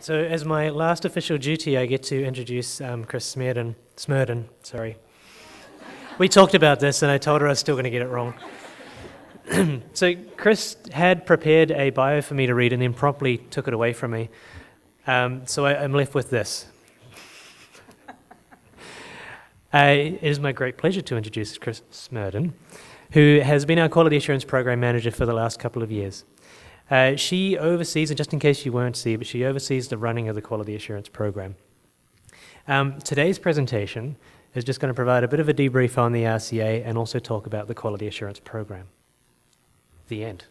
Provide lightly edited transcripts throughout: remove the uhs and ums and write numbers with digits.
So as my last official duty, I get to introduce Chris Smerdon, sorry. We talked about this and I told her I was still going to get it wrong. So Chris had prepared a bio for me to read and then promptly took it away from me. So I'm left with this. It is my great pleasure to introduce Chris Smerdon, who has been our Quality Assurance Program Manager for the last couple of years. She oversees, and just in case you won't see, but she oversees the running of the Quality Assurance Program. Today's presentation is just going to provide a bit of a debrief on the RCA and also talk about the Quality Assurance Program. The end.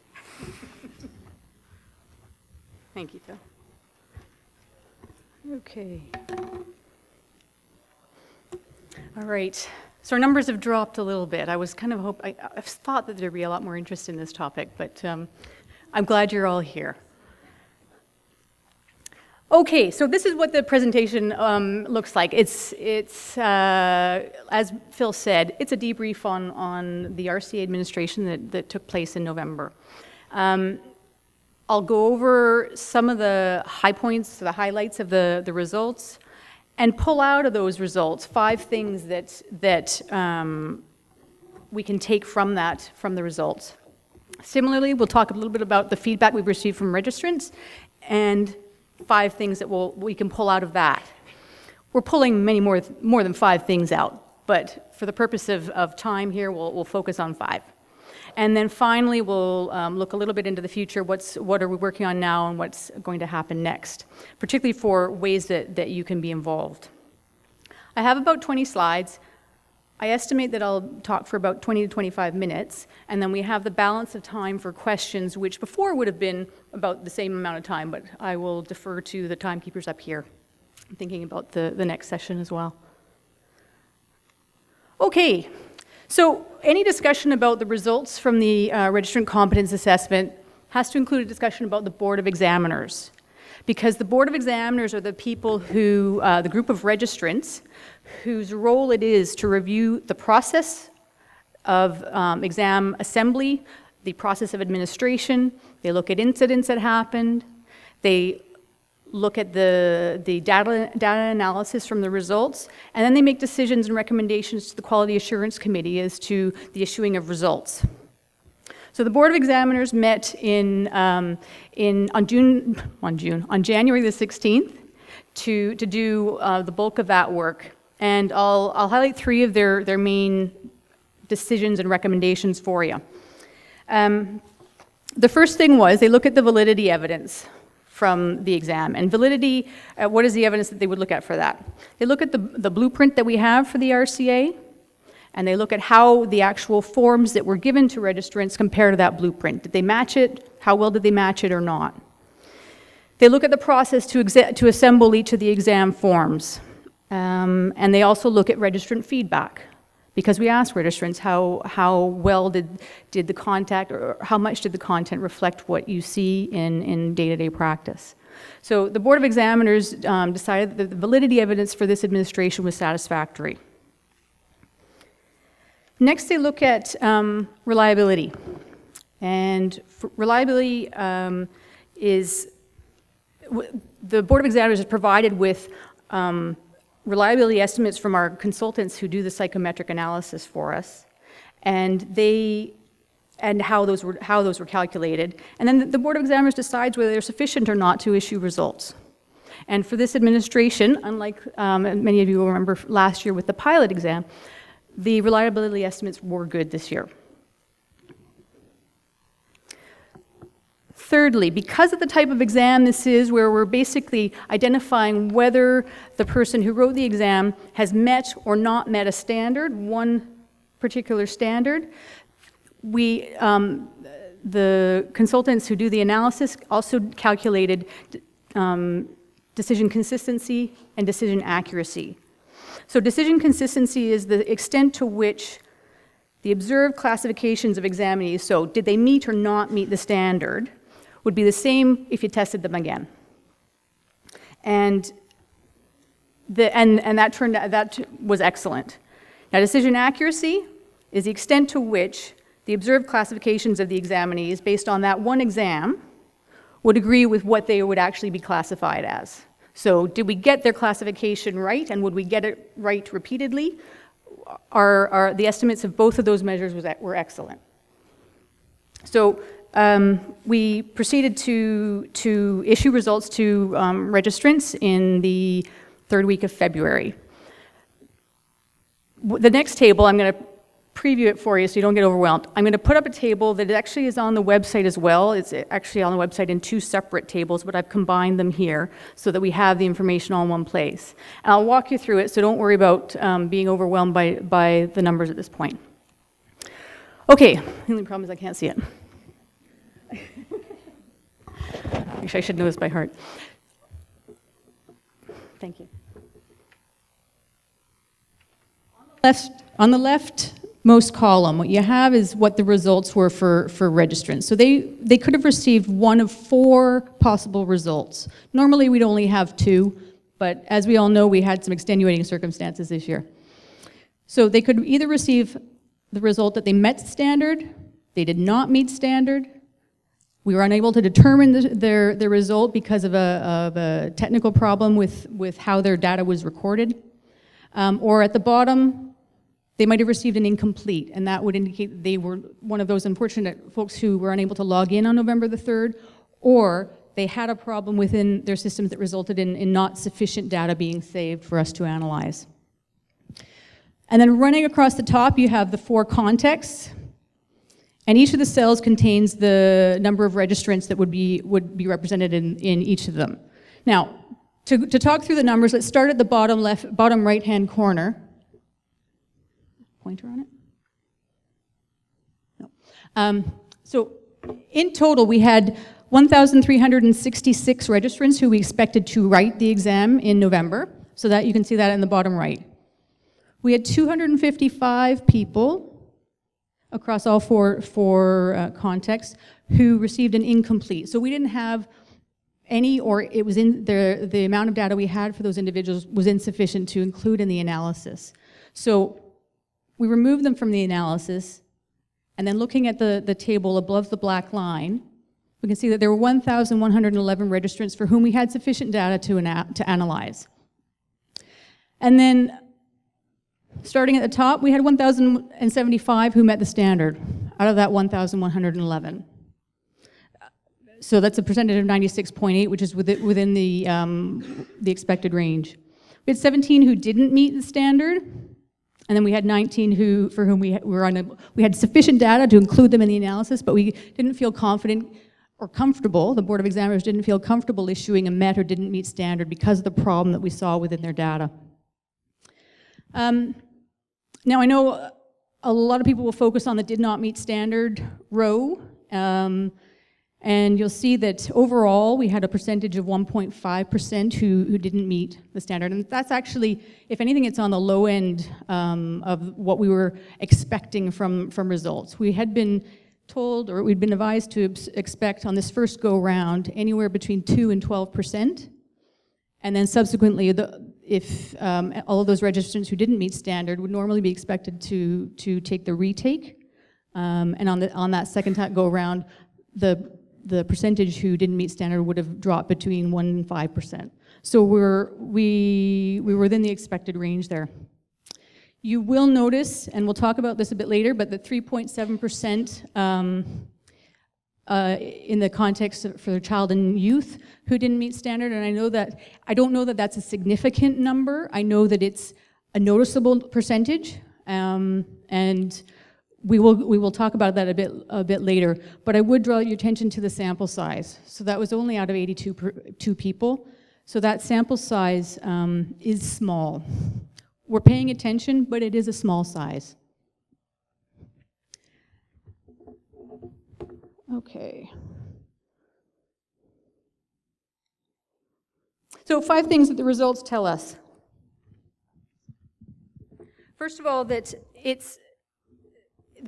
Thank you, Phil. Okay. All right. So our numbers have dropped a little bit. I was kind of I thought that there'd be a lot more interest in this topic, but I'm glad you're all here. Okay, so this is what the presentation looks like. It's as Phil said, it's a debrief on the RCA administration that took place in November. I'll go over some of the high points, the highlights of the results, and pull out of those results 5 things that we can take from the results. Similarly, we'll talk a little bit about the feedback we've received from registrants and 5 things that we can pull out of that. We're pulling many more than 5 things out, but for the purpose of time here, we'll focus on 5. And then finally, we'll look a little bit into the future. What are we working on now and what's going to happen next, particularly for ways that you can be involved. I have about 20 slides. I estimate that I'll talk for about 20 to 25 minutes, and then we have the balance of time for questions, which before would have been about the same amount of time, but I will defer to the timekeepers up here. I'm thinking about the next session as well. Okay, so any discussion about the results from the registrant competence assessment has to include a discussion about the Board of Examiners, because the Board of Examiners are the people who, the group of registrants, whose role it is to review the process of exam assembly, the process of administration. They look at incidents that happened. They look at the data analysis from the results, and then they make decisions and recommendations to the Quality Assurance Committee as to the issuing of results. So the Board of Examiners met on January the 16th to do the bulk of that work. And I'll highlight 3 of their main decisions and recommendations for you. The first thing was they look at the validity evidence from the exam. And validity, what is the evidence that they would look at for that? They look at the blueprint that we have for the RCA, and they look at how the actual forms that were given to registrants compare to that blueprint. Did they match it? How well did they match it or not? They look at the process to assemble each of the exam forms. And they also look at registrant feedback, because we ask registrants how well did the content, or how much did the content reflect what you see in day-to-day practice. So the Board of Examiners decided that the validity evidence for this administration was satisfactory. Next, they look at reliability. And reliability is, the Board of Examiners is provided with reliability estimates from our consultants who do the psychometric analysis for us, and how those were calculated. And then the Board of Examiners decides whether they're sufficient or not to issue results. And for this administration, unlike many of you will remember last year with the pilot exam, the reliability estimates were good this year. Thirdly, because of the type of exam this is, where we're basically identifying whether the person who wrote the exam has met or not met a standard, one particular standard, the consultants who do the analysis also calculated decision consistency and decision accuracy. So decision consistency is the extent to which the observed classifications of examinees, so did they meet or not meet the standard, would be the same if you tested them again. And that was excellent. Now, decision accuracy is the extent to which the observed classifications of the examinees based on that one exam would agree with what they would actually be classified as. So did we get their classification right, and would we get it right repeatedly? The estimates of both of those measures were excellent. So we proceeded to issue results to registrants in the third week of February. The next table, I'm going to preview it for you so you don't get overwhelmed. I'm going to put up a table that actually is on the website as well. It's actually on the website in two separate tables, but I've combined them here so that we have the information all in one place. And I'll walk you through it, so don't worry about being overwhelmed by the numbers at this point. Okay, the only problem is I can't see it. Actually, I should know this by heart. Thank you. On the leftmost column, what you have is what the results were for registrants. So they could have received one of 4 possible results. Normally, we'd only have 2, but as we all know, we had some extenuating circumstances this year. So they could either receive the result that they met standard, they did not meet standard, we were unable to determine their result because of a technical problem with how their data was recorded, or at the bottom, they might have received an incomplete, and that would indicate that they were one of those unfortunate folks who were unable to log in on November the 3rd, or they had a problem within their systems that resulted in not sufficient data being saved for us to analyze. And then running across the top, you have the 4 contexts, and each of the cells contains the number of registrants that would be represented in each of them. Now, to talk through the numbers, let's start at the bottom right-hand corner. Pointer on it? No. So in total, we had 1,366 registrants who we expected to write the exam in November. So that you can see that in the bottom right. We had 255 people across all four contexts who received an incomplete. So we didn't have any, or it was in the amount of data we had for those individuals was insufficient to include in the analysis. So we removed them from the analysis, and then looking at the table above the black line, we can see that there were 1,111 registrants for whom we had sufficient data to analyze. And then, starting at the top, we had 1,075 who met the standard out of that 1,111. So that's a percentage of 96.8, which is within the expected range. We had 17 who didn't meet the standard, and then we had 19 for whom we had sufficient data to include them in the analysis, but we didn't feel confident or comfortable, the Board of Examiners didn't feel comfortable issuing a met or didn't meet standard because of the problem that we saw within their data. Now I know a lot of people will focus on the did not meet standard row, and you'll see that overall we had a percentage of 1.5% who didn't meet the standard. And that's actually, if anything, it's on the low end of what we were expecting from results. We had been told, or we'd been advised to expect on this first go round anywhere between 2 and 12%. And then subsequently, if all of those registrants who didn't meet standard would normally be expected to take the retake. And on that second go round, the percentage who didn't meet standard would have dropped between 1 and 5%. So we were within the expected range there. You will notice, and we'll talk about this a bit later, but the 3.7% in the context for child and youth who didn't meet standard, and I don't know that that's a significant number. I know that it's a noticeable percentage, and we will talk about that a bit later, but I would draw your attention to the sample size. So that was only out of 82 people. So that sample size is small. We're paying attention, but it is a small size. Okay. So 5 things that the results tell us. First of all, that it's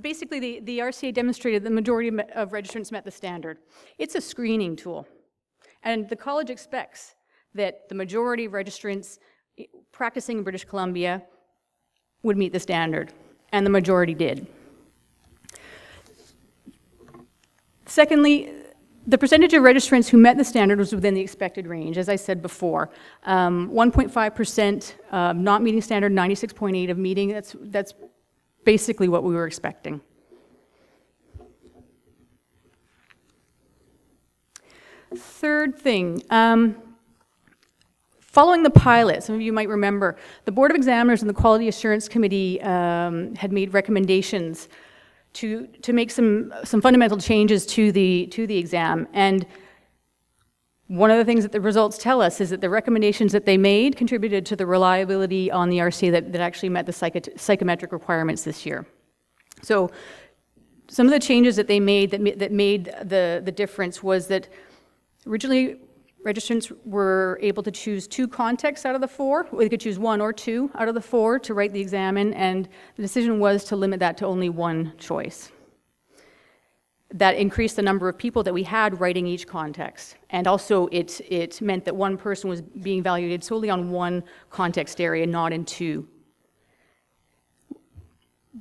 basically, the RCA demonstrated the majority of registrants met the standard. It's a screening tool. And the college expects that the majority of registrants practicing in British Columbia would meet the standard. And the majority did. Secondly, The percentage of registrants who met the standard was within the expected range, as I said before. 1.5% not meeting standard, 96.8% of meeting. That's basically what we were expecting. Third thing, following the pilot, some of you might remember, the Board of Examiners and the Quality Assurance Committee had made recommendations to make some fundamental changes to the exam. And one of the things that the results tell us is that the recommendations that they made contributed to the reliability on the RCA that actually met the psychometric requirements this year. So some of the changes that they made that made the difference was that originally registrants were able to choose 2 contexts out of the 4. They could choose 1 or 2 out of the 4 to write the exam in, and the decision was to limit that to only 1 choice. That increased the number of people that we had writing each context. And also it meant that one person was being evaluated solely on 1 context area, not in 2.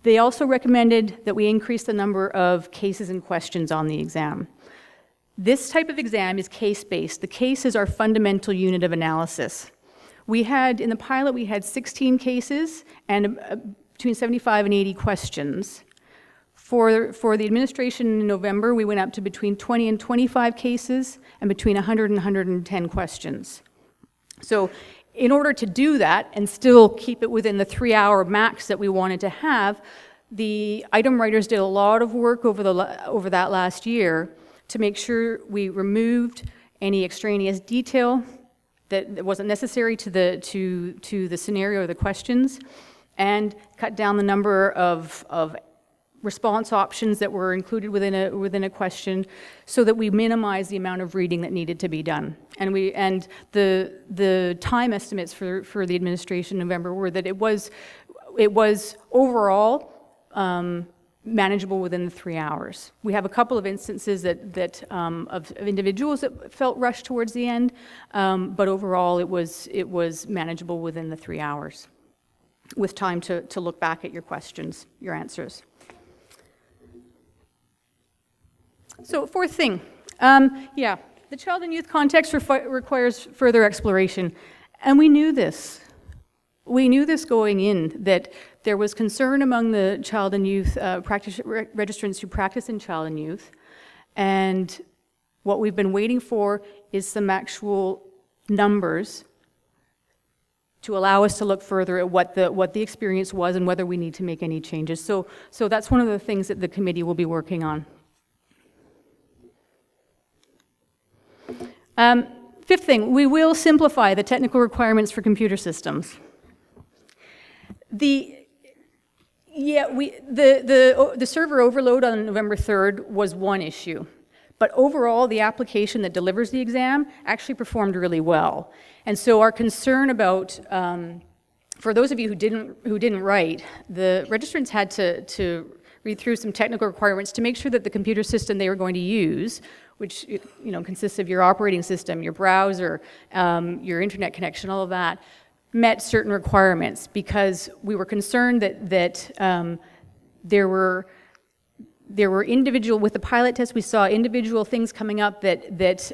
They also recommended that we increase the number of cases and questions on the exam. This type of exam is case-based. The case is our fundamental unit of analysis. In the pilot, we had 16 cases and between 75 and 80 questions. For the administration in November, we went up to between 20 and 25 cases and between 100 and 110 questions. So in order to do that and still keep it within the 3-hour max that we wanted to have, the item writers did a lot of work over that last year to make sure we removed any extraneous detail that wasn't necessary to the scenario or the questions, and cut down the number of response options that were included within a question, so that we minimize the amount of reading that needed to be done. And the time estimates for the administration in November were that it was overall manageable within the 3 hours. We have a couple of instances of individuals that felt rushed towards the end, but overall it was manageable within the 3 hours, with time to look back at your questions, your answers. So 4th thing, the child and youth context requires further exploration, and we knew this. We knew this going in, that there was concern among the child and youth registrants who practice in child and youth, and what we've been waiting for is some actual numbers to allow us to look further at what the experience was and whether we need to make any changes. So that's one of the things that the committee will be working on. 5th thing, we will simplify the technical requirements for computer systems. The server overload on November 3rd was one issue, but overall the application that delivers the exam actually performed really well. And so our concern about, for those of you who didn't write, the registrants had to read through some technical requirements to make sure that the computer system they were going to use, which consists of your operating system, your browser, your internet connection, all of that, met certain requirements, because we were concerned that there were individual, with the pilot test, we saw individual things coming up that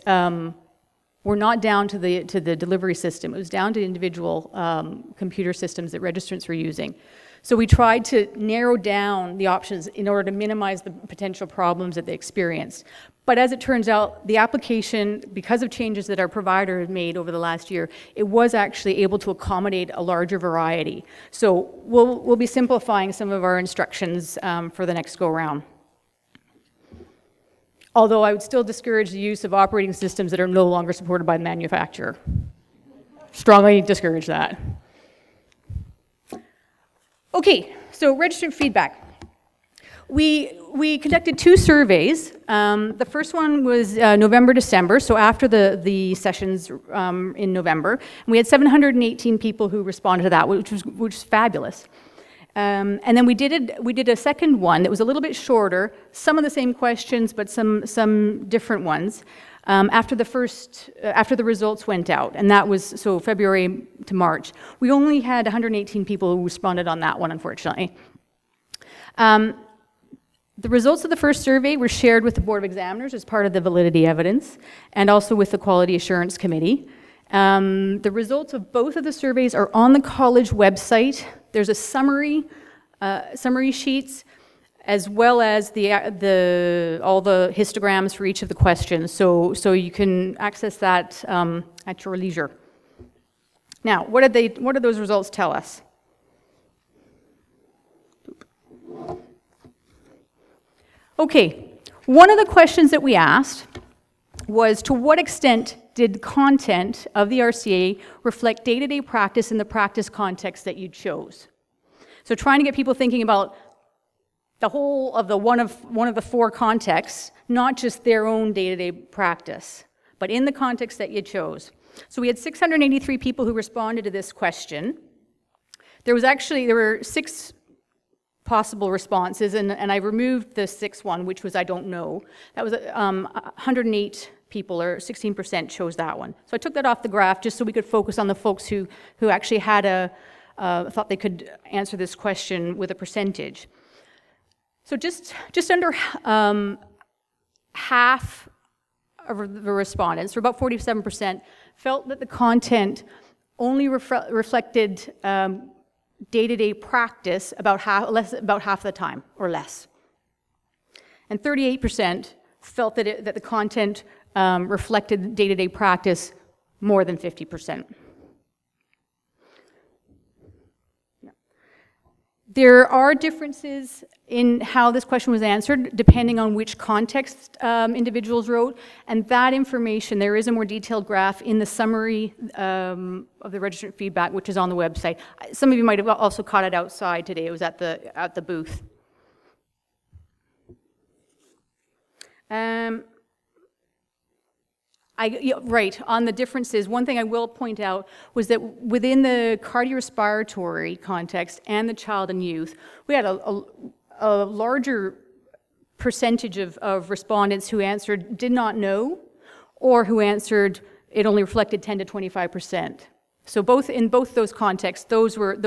were not down to the delivery system. It was down to individual computer systems that registrants were using. So we tried to narrow down the options in order to minimize the potential problems that they experienced. But as it turns out, the application, because of changes that our provider had made over the last year, it was actually able to accommodate a larger variety. So we'll be simplifying some of our instructions for the next go-around. Although I would still discourage the use of operating systems that are no longer supported by the manufacturer. Strongly discourage that. Okay, so registrant feedback. We conducted 2 surveys. The first one was November, December, so after the sessions in November. And we had 718 people who responded to that, which was fabulous. And then we did a second one that was a little bit shorter, some of the same questions, but some different ones. After the results went out, and that was so February to March. We only had 118 people who responded on that one, unfortunately. The results of the first survey were shared with the Board of Examiners as part of the validity evidence, and also with the Quality Assurance Committee. The results of both of the surveys are on the college website. There's a summary sheets, as well as all the histograms for each of the questions. So you can access that at your leisure. Now, what did those results tell us? Okay, one of the questions that we asked was, to what extent did content of the RCA reflect day-to-day practice in the practice context that you chose? So trying to get people thinking about the whole of one of the four contexts, not just their own day-to-day practice, but in the context that you chose. So we had 683 people who responded to this question. There were 6 possible responses, and I removed the 6th one, which was I don't know. That was 108 people, or 16% chose that one. So I took that off the graph just so we could focus on the folks who actually had thought they could answer this question with a percentage. So just under half of the respondents, or about 47%, felt that the content only reflected day-to-day practice about half the time, or less. And 38% felt that the content reflected day-to-day practice more than 50%. There are differences in how this question was answered depending on which context individuals wrote, and that information, there is a more detailed graph in the summary of the registrant feedback, which is on the website. Some of you might have also caught it outside today. It was at the booth. Right, on the differences, one thing I will point out was that within the cardiorespiratory context and the child and youth, we had a larger percentage of respondents who answered did not know, or who answered it only reflected 10 to 25%. So in both those contexts, those were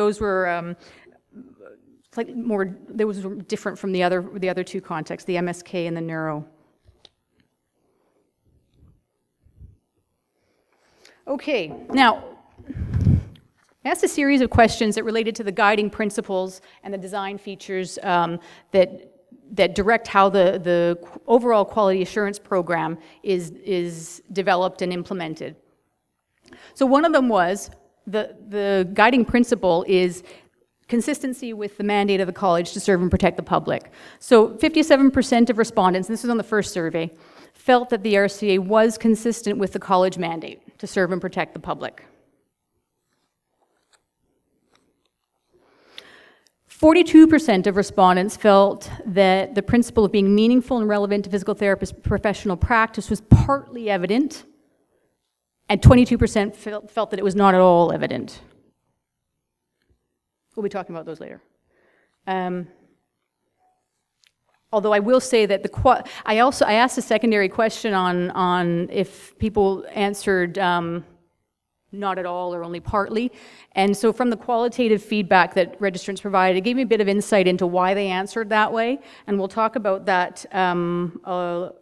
slightly more, those were different from the other two contexts, the MSK and the neuro. Okay, now, I asked a series of questions that related to the guiding principles and the design features that direct how the overall quality assurance program is developed and implemented. So one of them was, the guiding principle is consistency with the mandate of the college to serve and protect the public. So 57% of respondents, and this was on the first survey, felt that the RCA was consistent with the college mandate to serve and protect the public. 42% of respondents felt that the principle of being meaningful and relevant to physical therapist professional practice was partly evident, and 22% felt that it was not at all evident. We'll be talking about those later. Although I will say that I asked a secondary question on if people answered not at all or only partly, and so from the qualitative feedback that registrants provided, it gave me a bit of insight into why they answered that way, and we'll talk about that a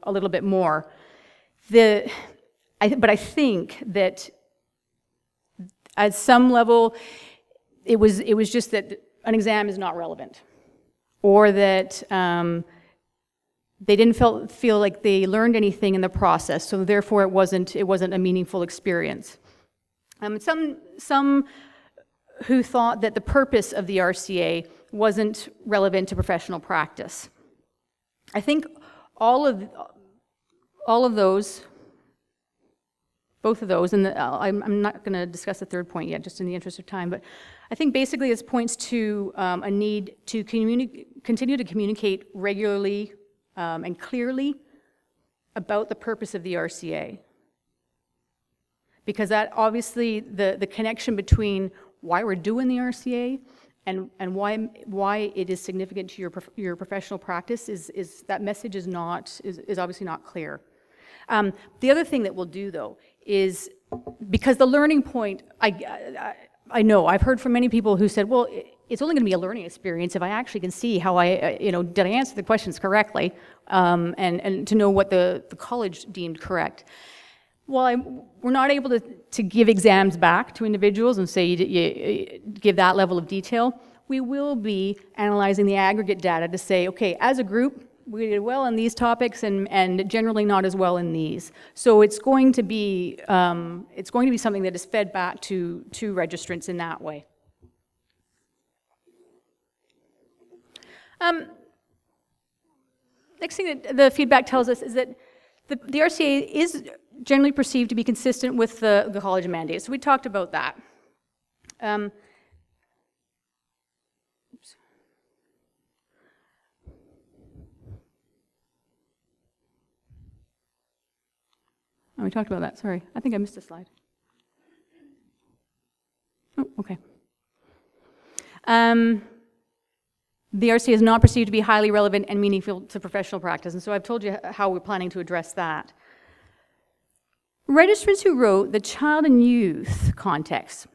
little bit more. But I think that at some level, it was just that an exam is not relevant, or that they didn't feel like they learned anything in the process, so therefore it wasn't a meaningful experience. Some who thought that the purpose of the RCA wasn't relevant to professional practice. I think all of those, both of those, and I'm not going to discuss the third point yet, just in the interest of time, but I think basically this points to a need to continue to communicate regularly and clearly about the purpose of the RCA. Because that obviously, the connection between why we're doing the RCA and why it is significant to your professional practice is that message is obviously not clear. The other thing that we'll do though is, because the learning point, I know I've heard from many people who said, well, it's only going to be a learning experience if I actually can see how did I answer the questions correctly, and to know what the college deemed correct. While we're not able to give exams back to individuals and say you give that level of detail, we will be analyzing the aggregate data to say, okay, as a group, we did well in these topics and generally not as well in these. So it's going to be something that is fed back to registrants in that way. Next thing that the feedback tells us is that the RCA is generally perceived to be consistent with the college mandate. So we talked about that. Oops. Oh, we talked about that, sorry. I think I missed a slide. Oh, okay. The RCA is not perceived to be highly relevant and meaningful to professional practice, and so I've told you how we're planning to address that. Registrants who wrote the child and youth context,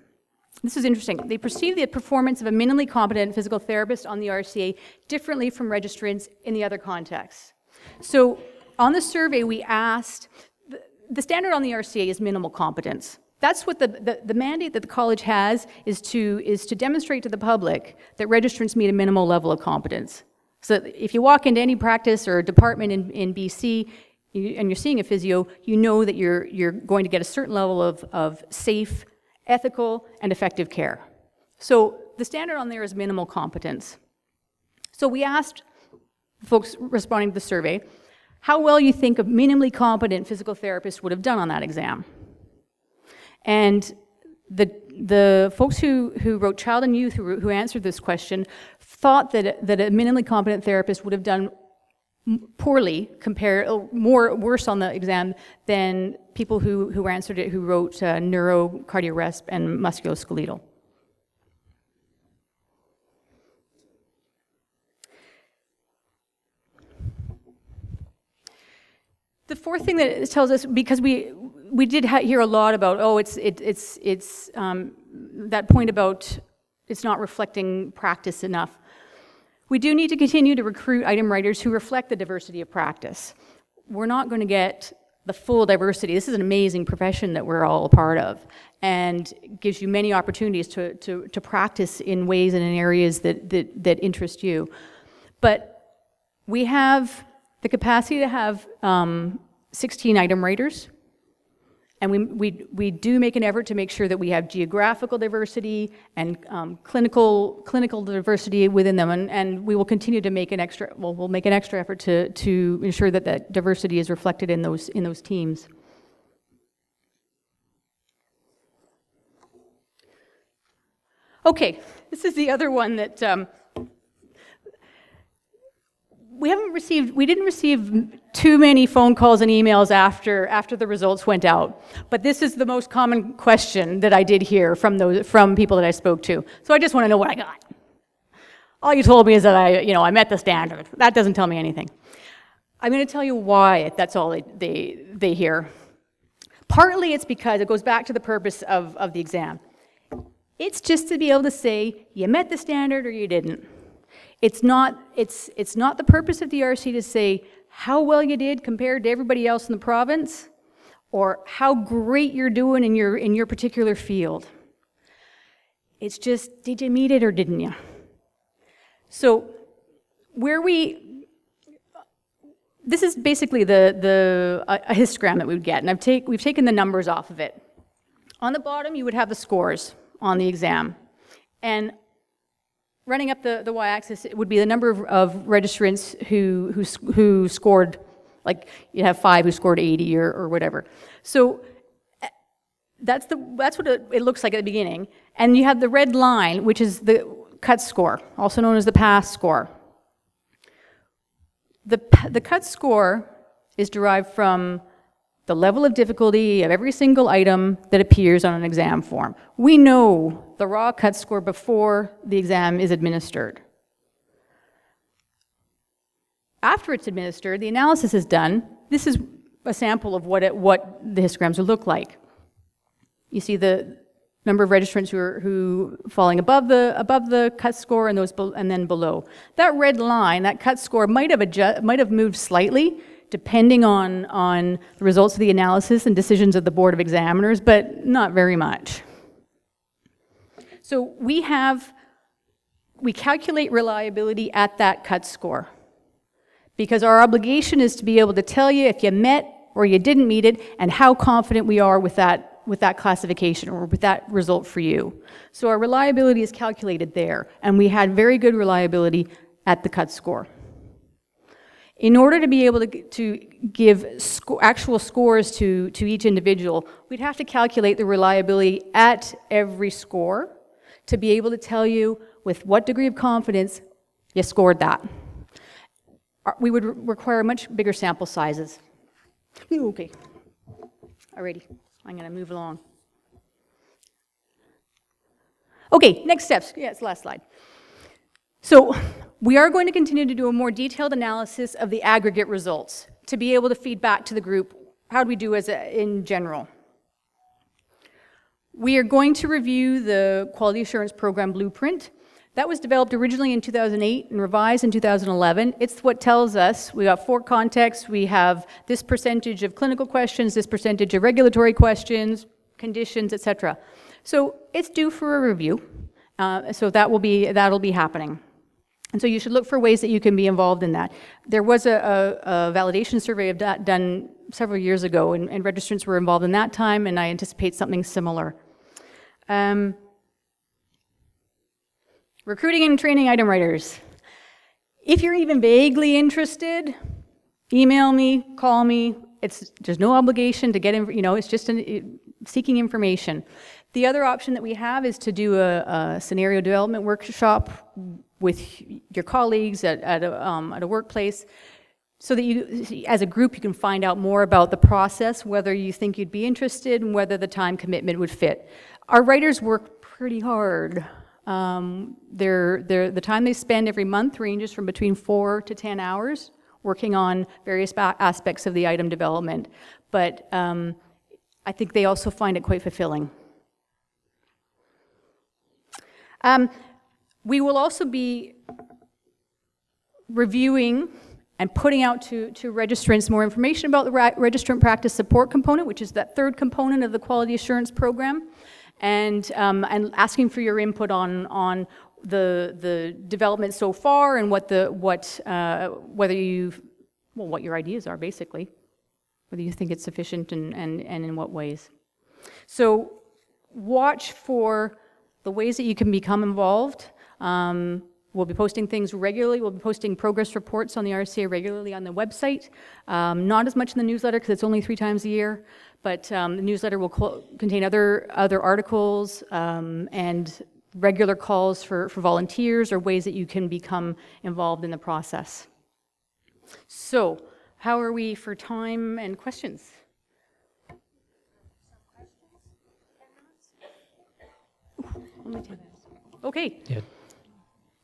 this is interesting, they perceive the performance of a minimally competent physical therapist on the RCA differently from registrants in the other contexts. So on the survey we asked, the standard on the RCA is minimal competence. That's what the mandate that the college has is to demonstrate to the public that registrants meet a minimal level of competence. So if you walk into any practice or department in BC and you're seeing a physio, you know that you're going to get a certain level of safe, ethical, and effective care. So the standard on there is minimal competence. So we asked folks responding to the survey how well you think a minimally competent physical therapist would have done on that exam. And the folks who wrote child and youth who answered this question thought that a minimally competent therapist would have done poorly, worse on the exam than people who answered it who wrote neuro, cardio-resp, and musculoskeletal. The fourth thing that it tells us, because we did hear a lot about, it's that point about it's not reflecting practice enough. We do need to continue to recruit item writers who reflect the diversity of practice. We're not going to get the full diversity. This is an amazing profession that we're all a part of, and gives you many opportunities to practice in ways and in areas that interest you. But we have the capacity to have 16 item writers, and we do make an effort to make sure that we have geographical diversity and clinical diversity within them, and we will continue to make we'll make an extra effort to ensure that that diversity is reflected in those teams. Okay, this is the other one that we didn't receive too many phone calls and emails after the results went out, but this is the most common question that I did hear from people that I spoke to. So I just want to know what I got. All you told me is that I met the standard. That doesn't tell me anything. I'm going to tell you why that's all they hear. Partly it's because it goes back to the purpose of the exam. It's just to be able to say you met the standard or you didn't. It's not the purpose of the RC to say how well you did compared to everybody else in the province, or how great you're doing in your particular field. It's just, did you meet it or didn't you? So this is basically a histogram that we would get, and we've taken the numbers off of it. On the bottom, you would have the scores on the exam, and running up the y-axis, it would be the number of registrants who scored, like you have 5 who scored 80 or whatever. So that's what it looks like at the beginning. And you have the red line, which is the cut score, also known as the pass score. The cut score is derived from the level of difficulty of every single item that appears on an exam form. We know the raw cut score before the exam is administered. After it's administered, the analysis is done. This is a sample of what the histograms would look like. You see the number of registrants who falling above the cut score and those and then below. That red line, that cut score, might have moved slightly depending on the results of the analysis and decisions of the Board of Examiners, but not very much. So we calculate reliability at that cut score, because our obligation is to be able to tell you if you met or you didn't meet it and how confident we are with that classification or with that result for you. So our reliability is calculated there, and we had very good reliability at the cut score. In order to be able to give actual scores to each individual, we'd have to calculate the reliability at every score to be able to tell you with what degree of confidence you scored that. We would require much bigger sample sizes. Okay, alrighty, I'm gonna move along. Okay, next steps. Yeah, it's the last slide. So we are going to continue to do a more detailed analysis of the aggregate results to be able to feed back to the group, how do we do in general. We are going to review the Quality Assurance Program Blueprint. That was developed originally in 2008 and revised in 2011. It's what tells us, we got 4 contexts, we have this percentage of clinical questions, this percentage of regulatory questions, conditions, etc. So it's due for a review, so that'll be happening. And so you should look for ways that you can be involved in that. There was a validation survey done several years ago, and registrants were involved in that time, and I anticipate something similar. Recruiting and training item writers. If you're even vaguely interested, email me, call me. There's no obligation to get it's just seeking information. The other option that we have is to do a scenario development workshop with your colleagues at a workplace, so that you, as a group, you can find out more about the process, whether you think you'd be interested, and whether the time commitment would fit. Our writers work pretty hard. The time they spend every month ranges from between 4 to 10 hours working on various aspects of the item development, but I think they also find it quite fulfilling. We will also be reviewing and putting out to registrants more information about the registrant practice support component, which is that third component of the quality assurance program, and asking for your input on the development so far and what your ideas are, basically, whether you think it's sufficient and in what ways. So watch for the ways that you can become involved. We'll be posting things regularly. We'll be posting progress reports on the RCA regularly on the website. Not as much in the newsletter because it's only 3 times a year, but the newsletter will contain other articles and regular calls for volunteers or ways that you can become involved in the process. So, how are we for time and questions? Only 10 minutes. Okay. Yeah.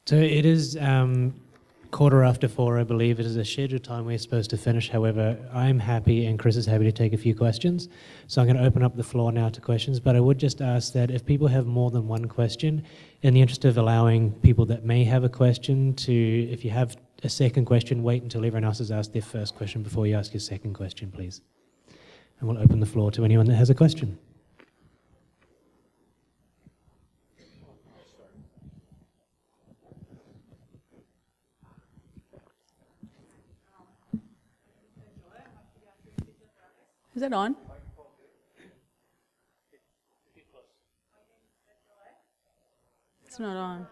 So it is 4:15, I believe. It is a scheduled time we're supposed to finish. However, I'm happy and Chris is happy to take a few questions. So I'm going to open up the floor now to questions. But I would just ask that if people have more than one question, in the interest of allowing people that may have a question to, if you have a second question, wait until everyone else has asked their first question before you ask your second question, please. And we'll open the floor to anyone that has a question. Is that on? It's not on.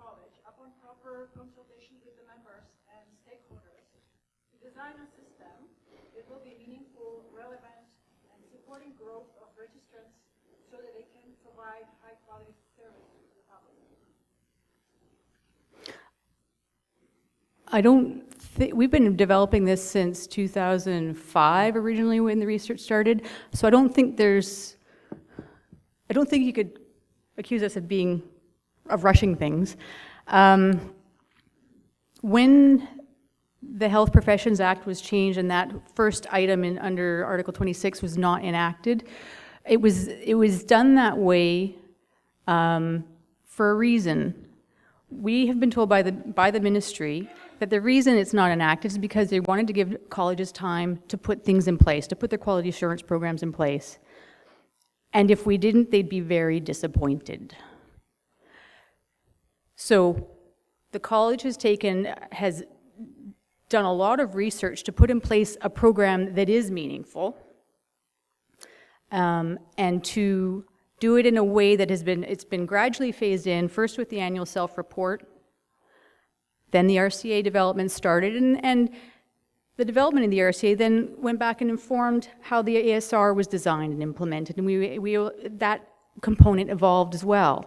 college, upon proper consultation with the members and stakeholders, to design a system that will be meaningful, relevant, and supporting growth of registrants so that they can provide high-quality service to the public? I don't think, we've been developing this since 2005 originally when the research started, so I don't think you could accuse us of rushing things. When the Health Professions Act was changed and that first item under Article 26 was not enacted, it was done that way for a reason. We have been told by the ministry that the reason it's not enacted is because they wanted to give colleges time to put things in place, to put their quality assurance programs in place. And if we didn't, they'd be very disappointed. So the college has done a lot of research to put in place a program that is meaningful, and to do it in a way that it's been gradually phased in, first with the annual self-report, then the RCA development started, and the development of the RCA then went back and informed how the ASR was designed and implemented, and that component evolved as well.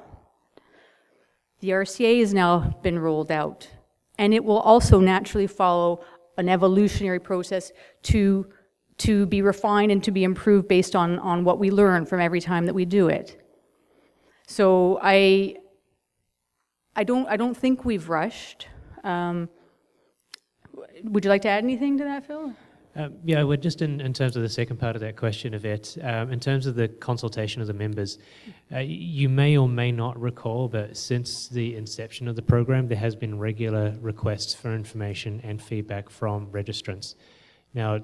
The RCA has now been rolled out, and it will also naturally follow an evolutionary process to be refined and to be improved based on what we learn from every time that we do it. So I don't think we've rushed. Would you like to add anything to that, Phil? Yeah, well, just in terms of the second part of that question, Yvette, in terms of the consultation of the members, you may or may not recall, but since the inception of the program, there has been regular requests for information and feedback from registrants. Now,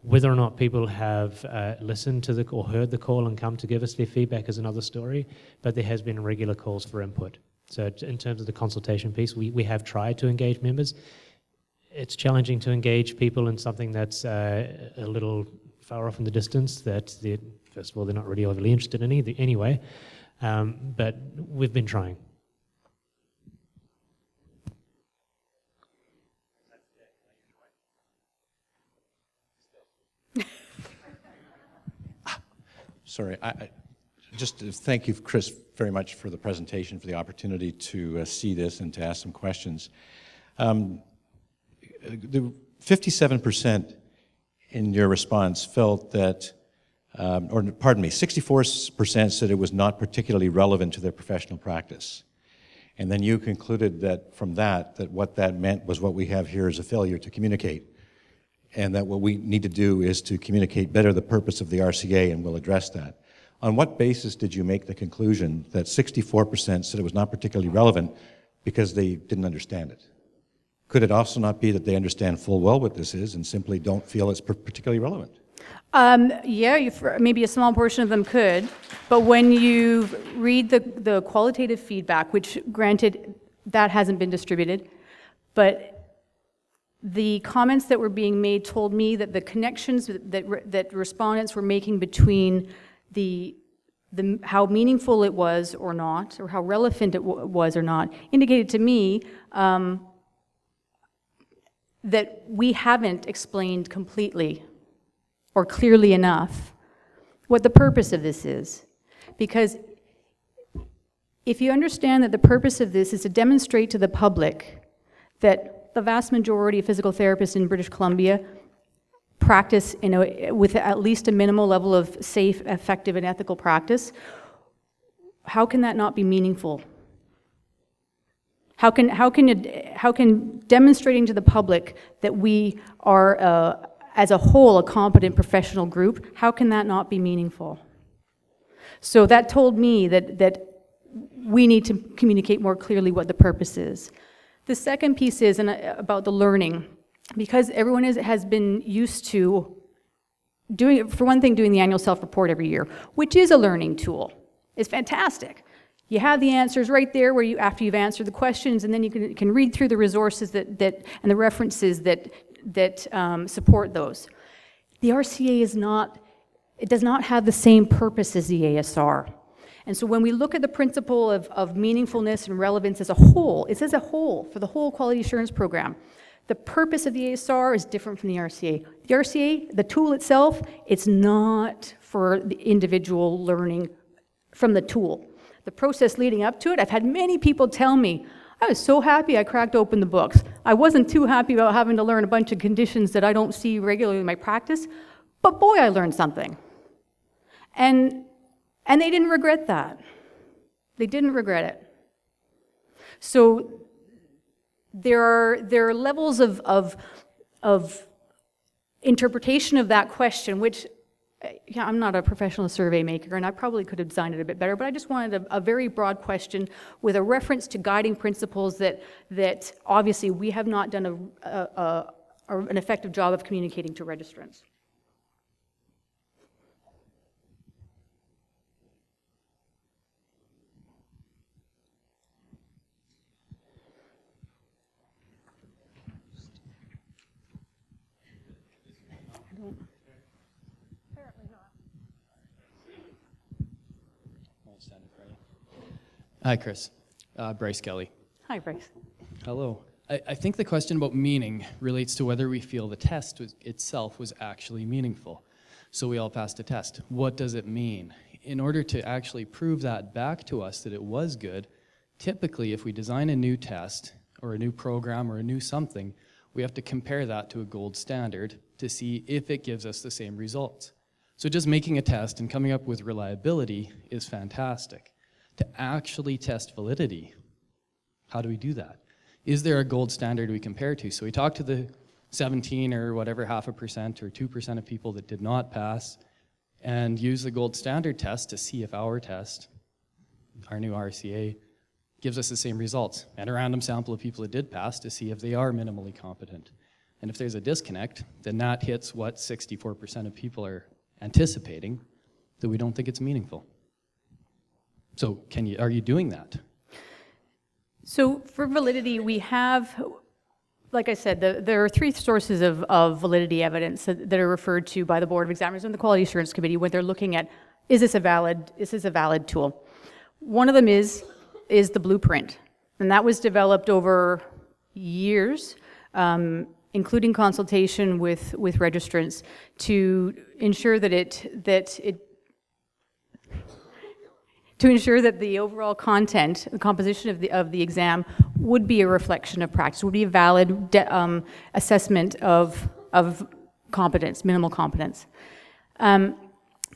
whether or not people have listened to or heard the call and come to give us their feedback is another story, but there has been regular calls for input. So in terms of the consultation piece, we have tried to engage members. It's challenging to engage people in something that's a little far off in the distance, that first of all, they're not really overly interested in anyway, but we've been trying. Sorry, just thank you, Chris, very much for the presentation, for the opportunity to see this and to ask some questions. The 57% in your response felt that, 64% said it was not particularly relevant to their professional practice. And then you concluded that from that what that meant was what we have here is a failure to communicate, and that what we need to do is to communicate better the purpose of the RCA, and we'll address that. On what basis did you make the conclusion that 64% said it was not particularly relevant because they didn't understand it? Could it also not be that they understand full well what this is and simply don't feel it's particularly relevant? Yeah, maybe a small portion of them could, but when you read the qualitative feedback, which granted that hasn't been distributed, but the comments that were being made told me that the connections that respondents were making between how meaningful it was or not, or how relevant it was or not, indicated to me that we haven't explained completely or clearly enough what the purpose of this is. Because if you understand that the purpose of this is to demonstrate to the public that the vast majority of physical therapists in British Columbia practice with at least a minimal level of safe, effective, and ethical practice, how can that not be meaningful? How can demonstrating to the public that we are, as a whole, a competent professional group, how can that not be meaningful? So that told me that we need to communicate more clearly what the purpose is. The second piece is about the learning, because everyone has been used to doing the annual self-report every year, which is a learning tool. It's fantastic. You have the answers right there where after you've answered the questions, and then you can read through the resources and the references that support those. The RCA does not have the same purpose as the ASR. And so when we look at the principle of meaningfulness and relevance as a whole, it's as a whole for the whole quality assurance program. The purpose of the ASR is different from the RCA. The RCA, the tool itself, it's not for the individual learning from the tool. The process leading up to it, I've had many people tell me, I was so happy I cracked open the books. I wasn't too happy about having to learn a bunch of conditions that I don't see regularly in my practice, but boy, I learned something. And they didn't regret that. They didn't regret it. So there are levels of interpretation of that question, which I'm not a professional survey maker, and I probably could have designed it a bit better, but I just wanted a very broad question with a reference to guiding principles that obviously we have not done an effective job of communicating to registrants. Hi, Chris. Bryce Kelly. Hi, Bryce. Hello. I think the question about meaning relates to whether we feel the test itself was actually meaningful. So we all passed a test. What does it mean? In order to actually prove that back to us that it was good, typically if we design a new test or a new program or a new something, we have to compare that to a gold standard to see if it gives us the same results. So just making a test and coming up with reliability is fantastic. To actually test validity, how do we do that? Is there a gold standard we compare to? So we talked to the 17 or whatever, 0.5% or 2% of people that did not pass and use the gold standard test to see if our test, our new RCA, gives us the same results, and a random sample of people that did pass to see if they are minimally competent. And if there's a disconnect, then that hits what 64% of people are anticipating, that we don't think it's meaningful. So are you doing that? So for validity, we have, like I said, there are three sources of validity evidence that are referred to by the Board of Examiners and the Quality Assurance Committee when they're looking at, is this a valid tool? One of them is the blueprint, and that was developed over years, including consultation with registrants to ensure to ensure that the overall content, the composition of the exam would be a reflection of practice, would be a valid assessment of competence, minimal competence. The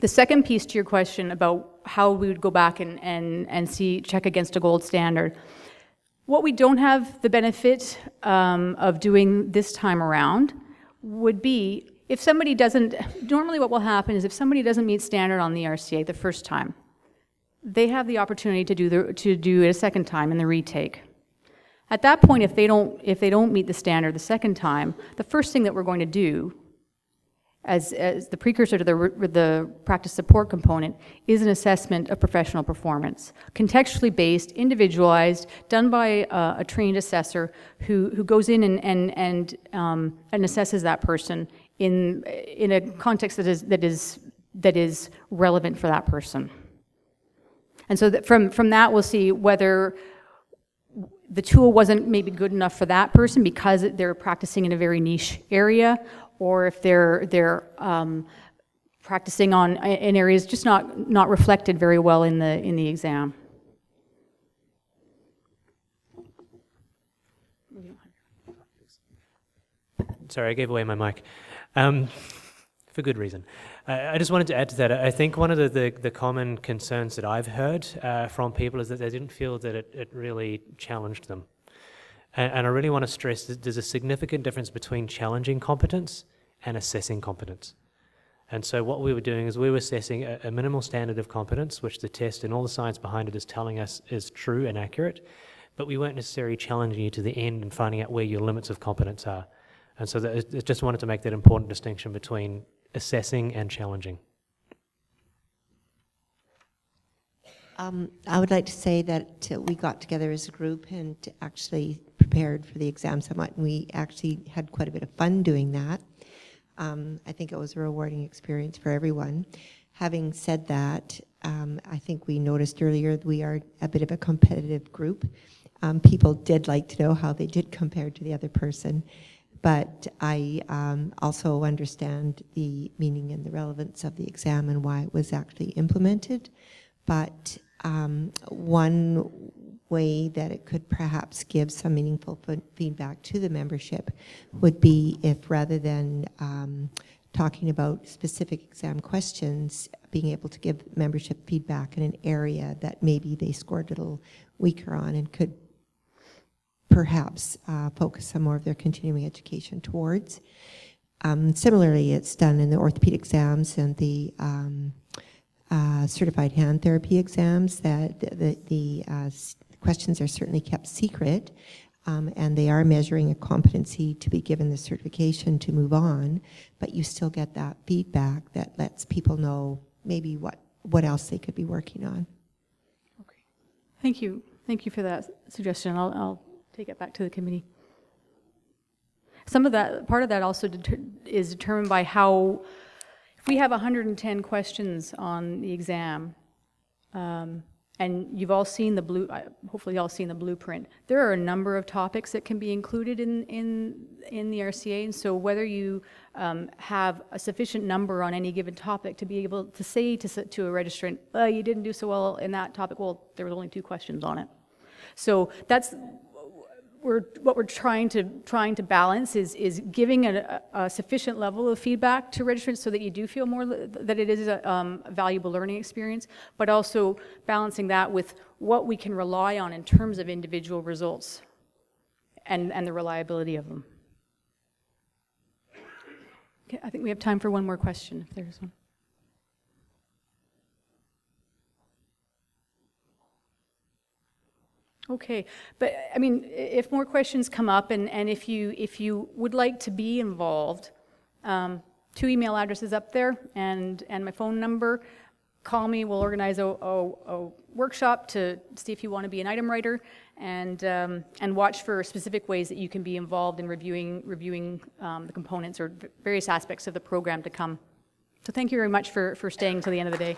second piece to your question about how we would go back and check against a gold standard. What we don't have the benefit of doing this time around would be if somebody doesn't, normally what will happen is if somebody doesn't meet standard on the RCA the first time, they have the opportunity to do it a second time in the retake. At that point, if they don't meet the standard the second time, the first thing that we're going to do as the precursor to the practice support component is an assessment of professional performance, contextually based, individualized, done by a trained assessor who goes in and assesses that person in a context that is relevant for that person. And so that from that, we'll see whether the tool wasn't maybe good enough for that person because they're practicing in a very niche area, or if they're practicing in areas just not reflected very well in the exam. Sorry, I gave away my mic. For good reason. I just wanted to add to that. I think one of the common concerns that I've heard from people is that they didn't feel that it really challenged them. And I really want to stress that there's a significant difference between challenging competence and assessing competence. And so what we were doing is we were assessing a minimal standard of competence, which the test and all the science behind it is telling us is true and accurate, but we weren't necessarily challenging you to the end and finding out where your limits of competence are. And so I just wanted to make that important distinction between assessing and challenging. I would like to say that we got together as a group and actually prepared for the exam somewhat, and we actually had quite a bit of fun doing that. I think it was a rewarding experience for everyone. Having said that, I think we noticed earlier we are a bit of a competitive group. People did like to know how they did compare to the other person, but I also understand the meaning and the relevance of the exam and why it was actually implemented. But one way that it could perhaps give some meaningful feedback to the membership would be if, rather than talking about specific exam questions, being able to give membership feedback in an area that maybe they scored a little weaker on and could perhaps focus some more of their continuing education towards. Similarly, it's done in the orthopedic exams and the certified hand therapy exams, that the questions are certainly kept secret, and they are measuring a competency to be given the certification to move on, but you still get that feedback that lets people know maybe what else they could be working on. Okay. Thank you. Thank you for that suggestion. I'll take it back to the committee. Some of that, part of that also is determined by how, if we have 110 questions on the exam, and you've all seen the hopefully you've all seen the blueprint, there are a number of topics that can be included in the RCA, and so whether you have a sufficient number on any given topic to be able to say to a registrant, you didn't do so well in that topic, well, there were only 2 questions on it. So that's what we're trying to balance is giving a sufficient level of feedback to registrants so that you do feel more that it is a valuable learning experience, but also balancing that with what we can rely on in terms of individual results and the reliability of them. Okay, I think we have time for one more question, if there's one. Okay, but I mean, if more questions come up, and if you would like to be involved, 2 email addresses up there, and my phone number. Call me. We'll organize a workshop to see if you want to be an item writer, and watch for specific ways that you can be involved in reviewing the components or various aspects of the program to come. So thank you very much for staying till the end of the day.